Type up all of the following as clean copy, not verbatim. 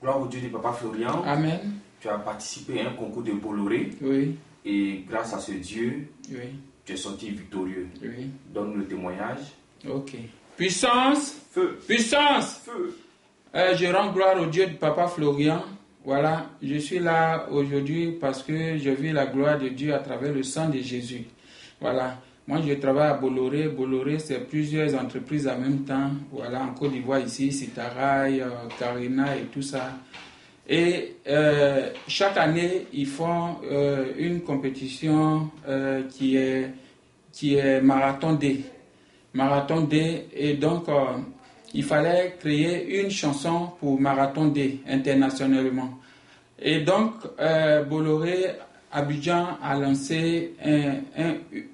Gloire au Dieu de Papa Florian. Amen. Tu as participé à un concours de Bolloré. Oui. Et grâce à ce Dieu, oui. Tu es sorti victorieux. Oui. Donne le témoignage. Ok. Puissance. Feu. Puissance. Feu. Je rends gloire au Dieu de Papa Florian. Voilà, je suis là aujourd'hui parce que je vis la gloire de Dieu à travers le sang de Jésus. Voilà. Moi, je travaille à Bolloré. Bolloré, c'est plusieurs entreprises en même temps. Voilà, en Côte d'Ivoire, ici, Sitaraï, Carina et tout ça. Et chaque année, ils font une compétition qui est Marathon D. Marathon D. Et donc, il fallait créer une chanson pour Marathon D internationalement. Et donc, Bolloré, Abidjan a lancé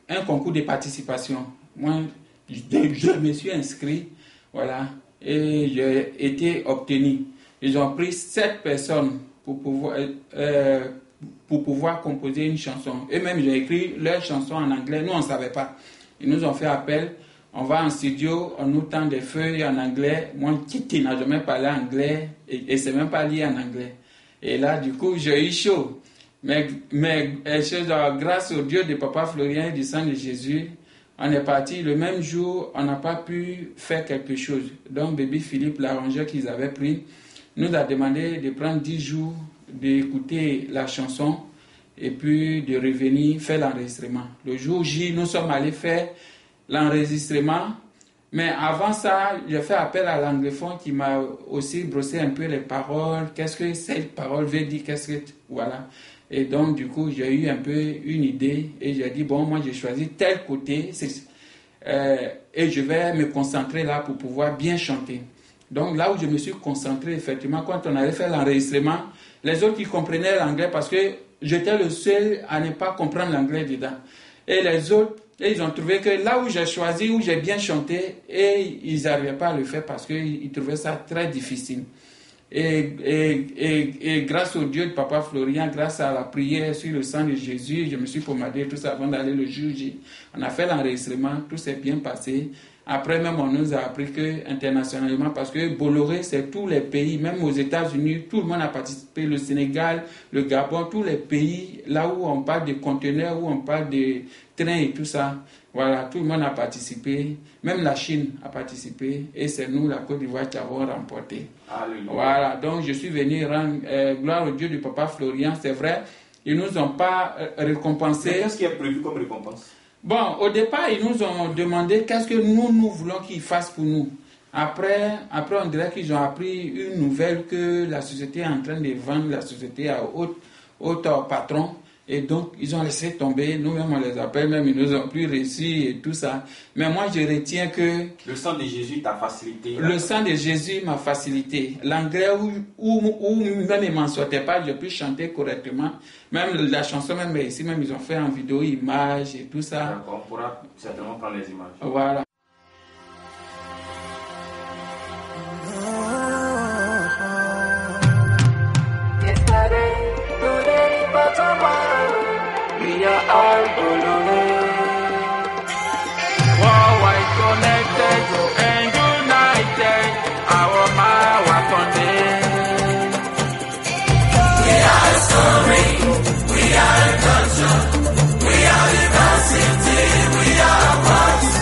un concours de participation. Moi, je me suis inscrit, voilà, et j'ai été obtenu. Ils ont pris 7 personnes pour pouvoir composer une chanson. Eux-mêmes, j'ai écrit leur chanson en anglais. Nous, on ne savait pas. Ils nous ont fait appel. On va en studio, on nous tend des feuilles en anglais. Moi, qui n'a jamais parlé anglais et c'est même pas lié en anglais. Et là, du coup, j'ai eu chaud. Mais grâce au Dieu de Papa Florian et du sang de Jésus, on est parti. Le même jour, on n'a pas pu faire quelque chose. Donc, Baby Philippe, l'arrangeur qu'ils avaient pris, nous a demandé de prendre 10 jours, d'écouter la chanson et puis de revenir faire l'enregistrement. Le jour J, nous sommes allés faire l'enregistrement. Mais avant ça, j'ai fait appel à l'anglophone qui m'a aussi brossé un peu les paroles. Qu'est-ce que cette parole veut dire? Voilà. Et donc, du coup, j'ai eu un peu une idée et j'ai dit, bon, moi, j'ai choisi tel côté et je vais me concentrer là pour pouvoir bien chanter. Donc, là où je me suis concentré, effectivement, quand on allait faire l'enregistrement, les autres qui comprenaient l'anglais parce que j'étais le seul à ne pas comprendre l'anglais dedans. Et les autres, ils ont trouvé que là où j'ai choisi, où j'ai bien chanté, et ils n'arrivaient pas à le faire parce qu'ils trouvaient ça très difficile. Et grâce au Dieu de Papa Florian, grâce à la prière sur le sang de Jésus, je me suis pomadé tout ça avant d'aller le juger. On a fait l'enregistrement, tout s'est bien passé. Après même, on nous a appris que internationalement, parce que Bolloré, c'est tous les pays, même aux États-Unis, tout le monde a participé, le Sénégal, le Gabon, tous les pays, là où on parle de conteneurs, où on parle de trains et tout ça. Voilà, tout le monde a participé, même la Chine a participé, et c'est nous, la Côte d'Ivoire, qui avons remporté. Alléluia. Voilà, donc je suis venu rendre gloire au Dieu du Papa Florian, c'est vrai, ils ne nous ont pas récompensé. Mais qu'est-ce qui est prévu comme récompense? Bon, au départ, ils nous ont demandé qu'est-ce que nous voulons qu'ils fassent pour nous. Après, on dirait qu'ils ont appris une nouvelle que la société est en train de vendre la société à autre patron. Et donc, ils ont laissé tomber. Nous-mêmes, on les appelle, même ils nous ont plus reçus et tout ça. Mais moi, je retiens que... Le sang de Jésus t'a facilité. Le sang de Jésus m'a facilité. L'anglais, où même ils m'en sortaient pas, j'ai pu chanter correctement. Même la chanson, même ici, même ils ont fait en vidéo, images et tout ça. D'accord, on pourra certainement prendre les images. Voilà. We are all Bolloré. Worldwide connected and united. Our Marathon. We are a story. We are a culture. We are diversity. We are a voice.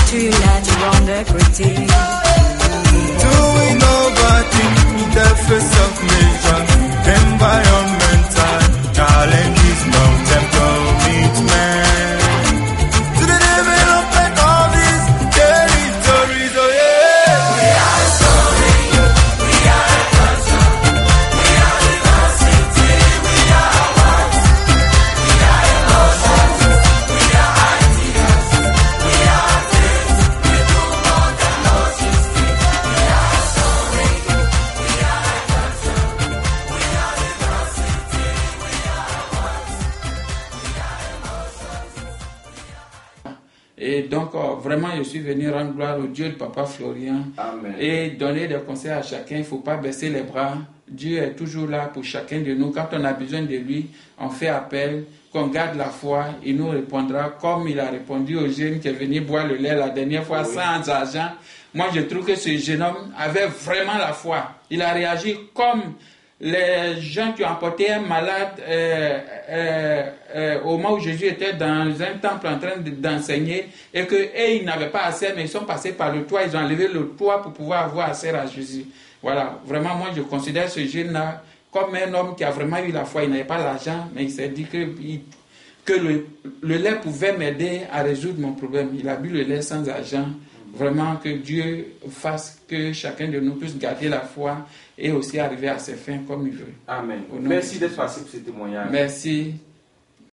true that you want the critique. Doing nobody in the face of nature, environmental challenges, mountain commitment to the development of these territories. Oh yeah. We are a story, we are a culture, we are diversity, we are what, we are emotions, we are ideas, we are things, we do more than logistics. We are a story, we are a culture, we are diversity, we are what, we are emotions. Et donc, vraiment, je suis venu rendre gloire au Dieu de Papa Florian. Amen. Et donner des conseils à chacun. Il ne faut pas baisser les bras. Dieu est toujours là pour chacun de nous. Quand on a besoin de lui, on fait appel, qu'on garde la foi. Il nous répondra comme il a répondu au jeune qui est venu boire le lait la dernière fois sans argent. Moi, je trouve que ce jeune homme avait vraiment la foi. Il a réagi comme les gens qui ont apporté un malade au moment où Jésus était dans un temple en train d'enseigner et qu'ils n'avaient pas assez, mais ils sont passés par le toit, ils ont enlevé le toit pour pouvoir avoir accès à Jésus. Voilà, vraiment, moi je considère ce jeune-là comme un homme qui a vraiment eu la foi. Il n'avait pas l'argent, mais il s'est dit que le lait pouvait m'aider à résoudre mon problème. Il a bu le lait sans argent. Vraiment que Dieu fasse que chacun de nous puisse garder la foi et aussi arriver à ses fins comme il veut. Amen. Au nom Merci de d'être passé pour ce témoignage. Merci.